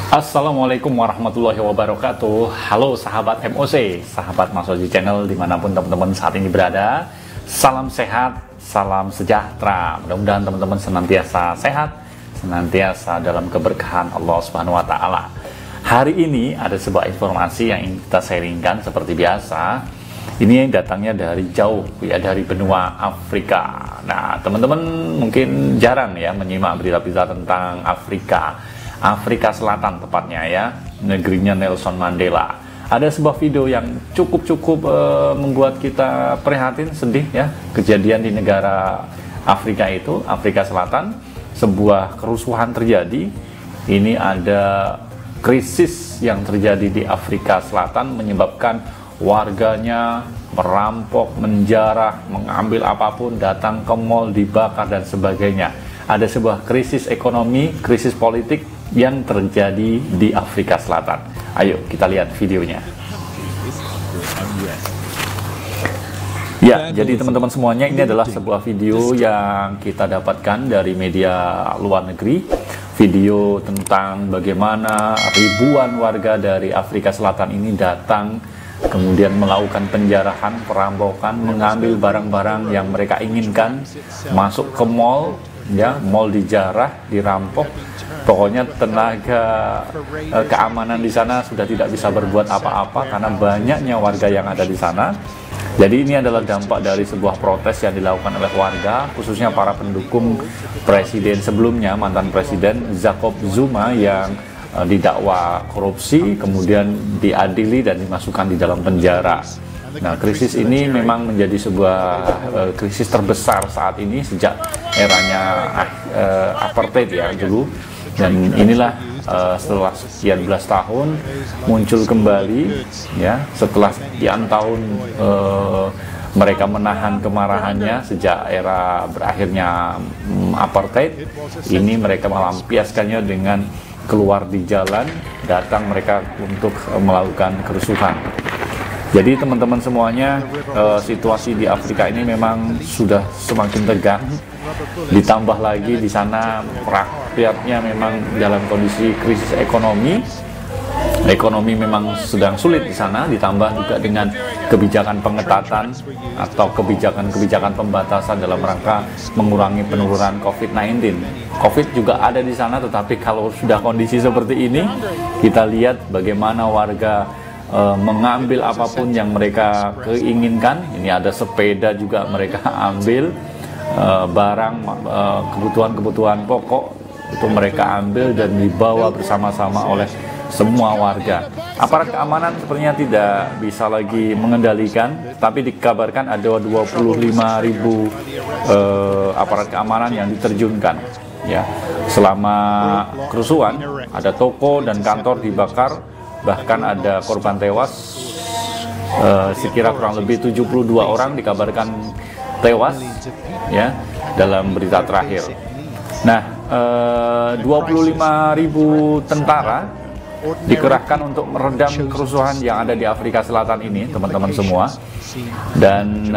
Assalamualaikum warahmatullahi wabarakatuh. Halo sahabat MOC, sahabat Mas Oji Channel dimanapun teman-teman saat ini berada. Salam sehat, salam sejahtera. Mudah-mudahan teman-teman senantiasa sehat, senantiasa dalam keberkahan Allah Subhanahu wa Ta'ala. Hari ini ada sebuah informasi yang ingin kita sharingkan seperti biasa. Ini yang datangnya dari jauh, ya, dari benua Afrika. Nah, teman-teman mungkin jarang ya menyimak berita-berita tentang Afrika Selatan tepatnya ya, negerinya Nelson Mandela. Ada sebuah video yang cukup membuat kita prihatin, sedih ya. Kejadian di negara Afrika itu, Afrika Selatan, sebuah kerusuhan terjadi. Ini ada krisis yang terjadi di Afrika Selatan menyebabkan warganya merampok, menjarah, mengambil apapun, datang ke mall, dibakar dan sebagainya. Ada sebuah krisis ekonomi, krisis politik yang terjadi di Afrika Selatan. Ayo kita lihat videonya. Ya, jadi teman-teman semuanya, ini adalah sebuah video yang kita dapatkan dari media luar negeri. Video tentang bagaimana ribuan warga dari Afrika Selatan ini datang, kemudian melakukan penjarahan, perampokan, mengambil barang-barang yang mereka inginkan, masuk ke mall, ya, mall dijarah, dirampok. Pokoknya tenaga keamanan di sana sudah tidak bisa berbuat apa-apa karena banyaknya warga yang ada di sana. Jadi ini adalah dampak dari sebuah protes yang dilakukan oleh warga, khususnya para pendukung presiden sebelumnya, mantan presiden Jacob Zuma yang didakwa korupsi, kemudian diadili dan dimasukkan di dalam penjara. Nah, krisis ini memang menjadi sebuah krisis terbesar saat ini sejak eranya apartheid ya dulu. Dan inilah setelah sekian belas tahun muncul kembali ya, setelah sekian tahun mereka menahan kemarahannya sejak era berakhirnya apartheid. Ini mereka melampiaskannya dengan keluar di jalan, datang mereka untuk melakukan kerusuhan. Jadi teman-teman semuanya, situasi di Afrika ini memang sudah semakin tegang. Ditambah lagi di sana rakyatnya memang dalam kondisi krisis ekonomi. Ekonomi memang sedang sulit di sana, ditambah juga dengan kebijakan pengetatan atau kebijakan pembatasan dalam rangka mengurangi penurunan COVID-19. COVID juga ada di sana, tetapi kalau sudah kondisi seperti ini, kita lihat bagaimana warga mengambil apapun yang mereka keinginkan. Ini ada sepeda juga mereka ambil, barang kebutuhan pokok itu mereka ambil dan dibawa bersama-sama oleh semua warga. Aparat keamanan sepertinya tidak bisa lagi mengendalikan, tapi dikabarkan ada 25.000 aparat keamanan yang diterjunkan ya selama kerusuhan. Ada toko dan kantor dibakar, bahkan ada korban tewas, sekira kurang lebih 72 orang dikabarkan tewas ya dalam berita terakhir. Nah, 25.000 tentara dikerahkan untuk meredam kerusuhan yang ada di Afrika Selatan ini, teman-teman semua. Dan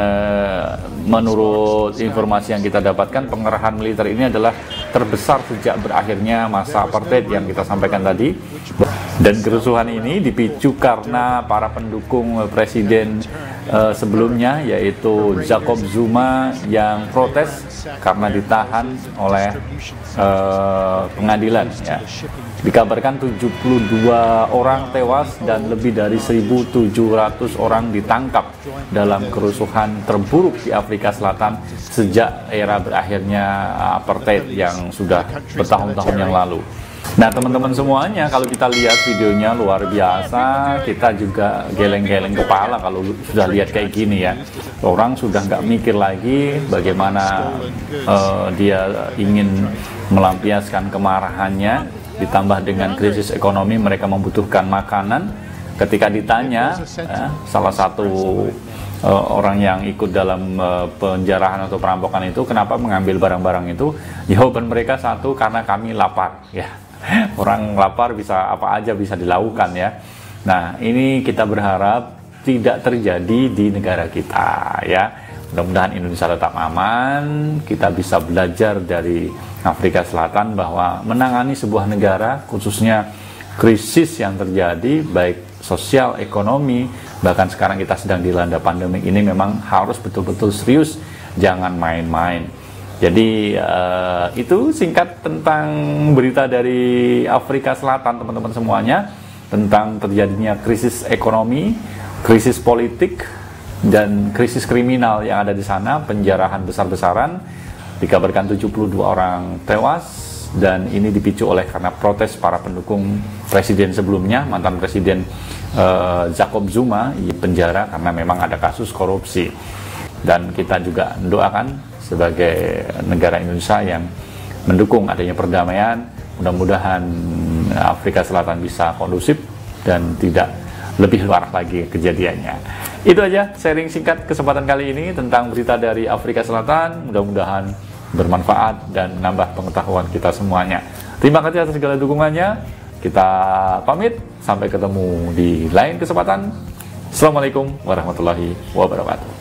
menurut informasi yang kita dapatkan, pengerahan militer ini adalah terbesar sejak berakhirnya masa apartheid yang kita sampaikan tadi. Dan kerusuhan ini dipicu karena para pendukung presiden sebelumnya, yaitu Jacob Zuma, yang protes karena ditahan oleh pengadilan ya. Dikabarkan 72 orang tewas dan lebih dari 1.700 orang ditangkap dalam kerusuhan terburuk di Afrika Selatan sejak era berakhirnya apartheid yang sudah bertahun-tahun yang lalu. Nah, teman-teman semuanya, kalau kita lihat videonya luar biasa, kita juga geleng-geleng kepala kalau sudah lihat kayak gini ya. Orang sudah nggak mikir lagi bagaimana dia ingin melampiaskan kemarahannya, ditambah dengan krisis ekonomi, mereka membutuhkan makanan. Ketika ditanya salah satu orang yang ikut dalam penjarahan atau perampokan itu, kenapa mengambil barang-barang itu, jawaban mereka satu, karena kami lapar ya. Orang lapar bisa apa aja bisa dilakukan ya. Nah, ini kita berharap tidak terjadi di negara kita ya. Mudah-mudahan Indonesia tetap aman, kita bisa belajar dari Afrika Selatan bahwa menangani sebuah negara, khususnya krisis yang terjadi, baik sosial, ekonomi, bahkan sekarang kita sedang dilanda pandemi ini, memang harus betul-betul serius, jangan main-main. Jadi itu singkat tentang berita dari Afrika Selatan, teman-teman semuanya, tentang terjadinya krisis ekonomi, krisis politik, dan krisis kriminal yang ada di sana, penjarahan besar-besaran, dikabarkan 72 orang tewas. Dan ini dipicu oleh karena protes para pendukung presiden sebelumnya, mantan presiden Jacob Zuma di penjara karena memang ada kasus korupsi. Dan kita juga mendoakan sebagai negara Indonesia yang mendukung adanya perdamaian, mudah-mudahan Afrika Selatan bisa kondusif dan tidak lebih luar lagi kejadiannya. Itu aja sharing singkat kesempatan kali ini tentang berita dari Afrika Selatan, mudah-mudahan bermanfaat dan menambah pengetahuan kita semuanya. Terima kasih atas segala dukungannya. Kita pamit, sampai ketemu di lain kesempatan. Assalamualaikum warahmatullahi wabarakatuh.